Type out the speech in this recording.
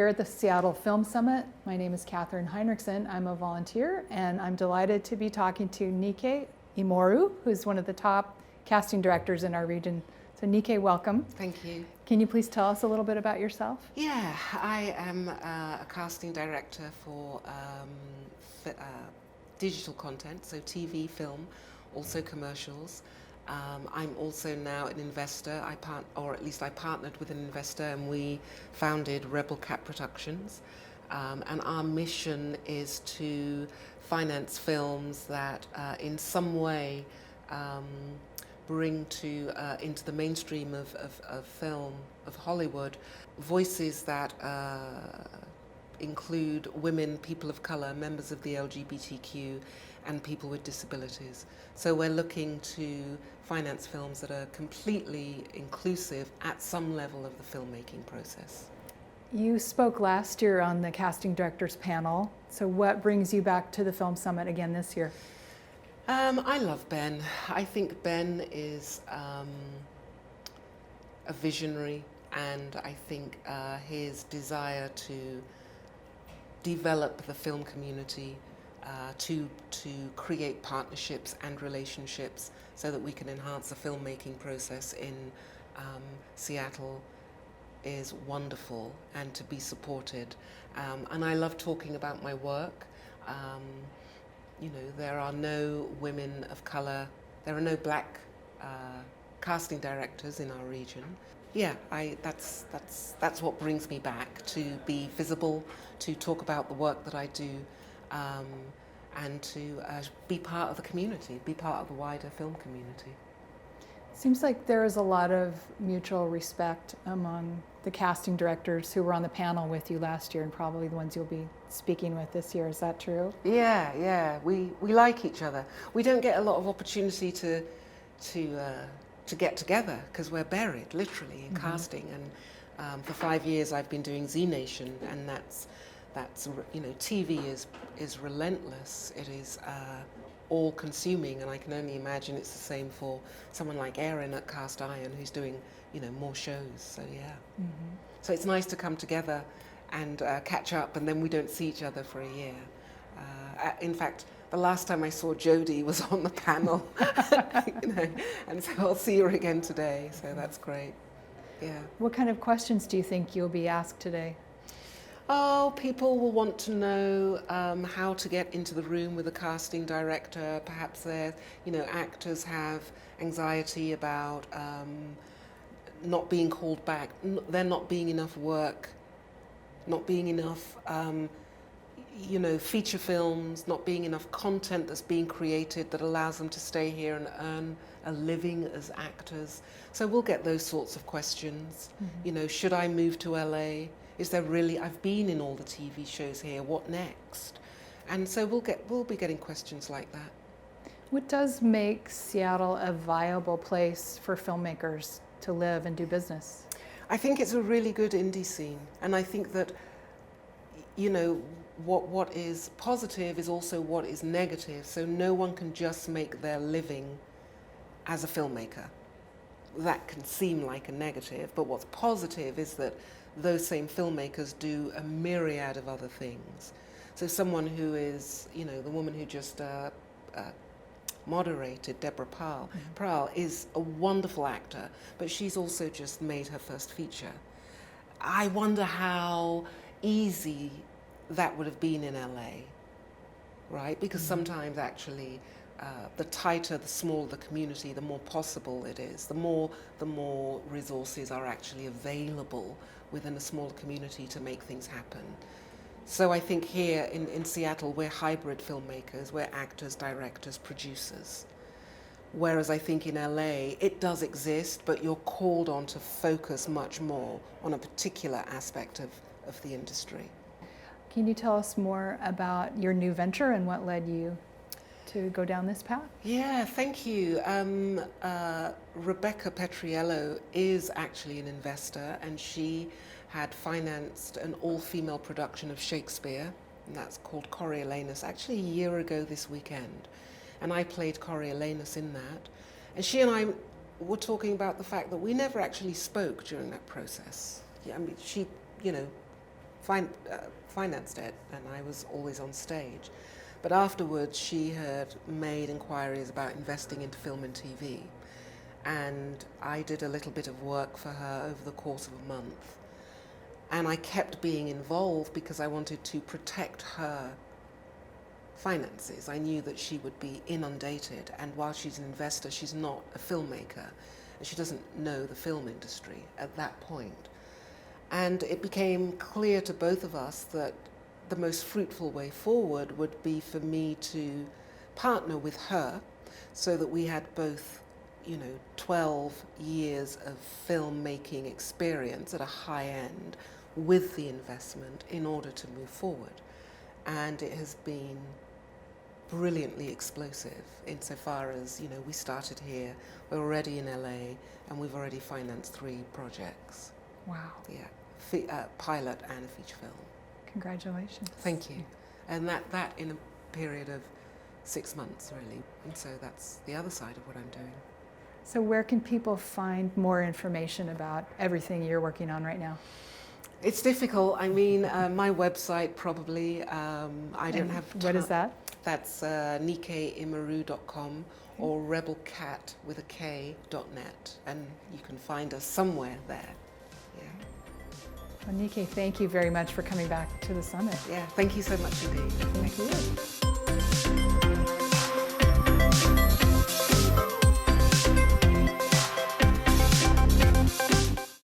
here at the Seattle Film Summit. My name is Katherine Heinrichsen. I'm a volunteer, and I'm delighted to be talking to Nike Imoru, who's one of the top casting directors in our region. So Nike, welcome. Thank you. Can you please tell us a little bit about yourself? Yeah, I am a casting director for digital content, so TV, film, also commercials. I'm also now an investor. I partnered with an investor, and we founded Rebel Cat Productions. And our mission is to finance films that, in some way, bring into the mainstream of film, of Hollywood, voices that include women, people of color, members of the LGBTQ, and people with disabilities. So we're looking to finance films that are completely inclusive at some level of the filmmaking process. You spoke last year on the casting directors panel. So what brings you back to the Film Summit again this year? I love Ben. I think Ben is a visionary, and I think his desire to develop the film community, to create partnerships and relationships so that we can enhance the filmmaking process in Seattle is wonderful, and to be supported. And I love talking about my work. You know, there are no women of color, there are no black casting directors in our region. Yeah, that's what brings me back, to be visible, to talk about the work that I do, and to be part of the community, be part of the wider film community. Seems like there is a lot of mutual respect among the casting directors who were on the panel with you last year, and probably the ones you'll be speaking with this year. Is that true? Yeah. We like each other. We don't get a lot of opportunity to get together because we're buried literally in casting. And for 5 years I've been doing Z Nation, and that's you know, TV is relentless. It is all-consuming, and I can only imagine it's the same for someone like Erin at Cast Iron, who's doing, you know, more shows. So yeah, so it's nice to come together and catch up, and then we don't see each other for a year. In fact, the last time I saw Jodie was on the panel, you know, and so I'll see her again today. So that's great. Yeah. What kind of questions do you think you'll be asked today? Oh, people will want to know how to get into the room with a casting director. Perhaps actors have anxiety about not being called back, there not being enough work, not being enough, feature films, not being enough content that's being created that allows them to stay here and earn a living as actors. So we'll get those sorts of questions. You know, should I move to LA? Is there really, I've been in all the TV shows here, what next? And so we'll be getting questions like that. What does make Seattle a viable place for filmmakers to live and do business? I think it's a really good indie scene, and I think that, you know, what is positive is also what is negative, so no one can just make their living as a filmmaker. That can seem like a negative, but what's positive is that those same filmmakers do a myriad of other things. So someone who is, you know, the woman who just moderated, Deborah Prowl, is a wonderful actor, but she's also just made her first feature. I wonder how easy that would have been in LA, right? Because sometimes actually the tighter, the smaller the community, the more possible it is, the more resources are actually available within a smaller community to make things happen. So I think here in Seattle, we're hybrid filmmakers, we're actors, directors, producers. Whereas I think in LA, it does exist, but you're called on to focus much more on a particular aspect of the industry. Can you tell us more about your new venture and what led you to go down this path? Yeah, thank you. Rebecca Petriello is actually an investor, and she had financed an all-female production of Shakespeare, and that's called Coriolanus, actually a year ago this weekend. And I played Coriolanus in that. And she and I were talking about the fact that we never actually spoke during that process. Yeah, I mean, she, you know, financed it, and I was always on stage. But afterwards, she had made inquiries about investing into film and TV, and I did a little bit of work for her over the course of a month. And I kept being involved because I wanted to protect her finances. I knew that she would be inundated, and while she's an investor, she's not a filmmaker, and she doesn't know the film industry at that point. And it became clear to both of us that the most fruitful way forward would be for me to partner with her so that we had both, 12 years of filmmaking experience at a high end with the investment in order to move forward. And it has been brilliantly explosive insofar as, we started here, we're already in LA, and we've already financed 3 projects. Wow. Yeah, pilot and a feature film. Congratulations. Thank you. And that in a period of 6 months, really. And so that's the other side of what I'm doing. So where can people find more information about everything you're working on right now? It's difficult. I mean, my website probably, I don't have time. What is that? That's nikkeiimoru.com or rebelcat.net, and you can find us somewhere there. Yeah. Well, Nikkei, thank you very much for coming back to the summit. Yeah, thank you so much indeed. Thank you.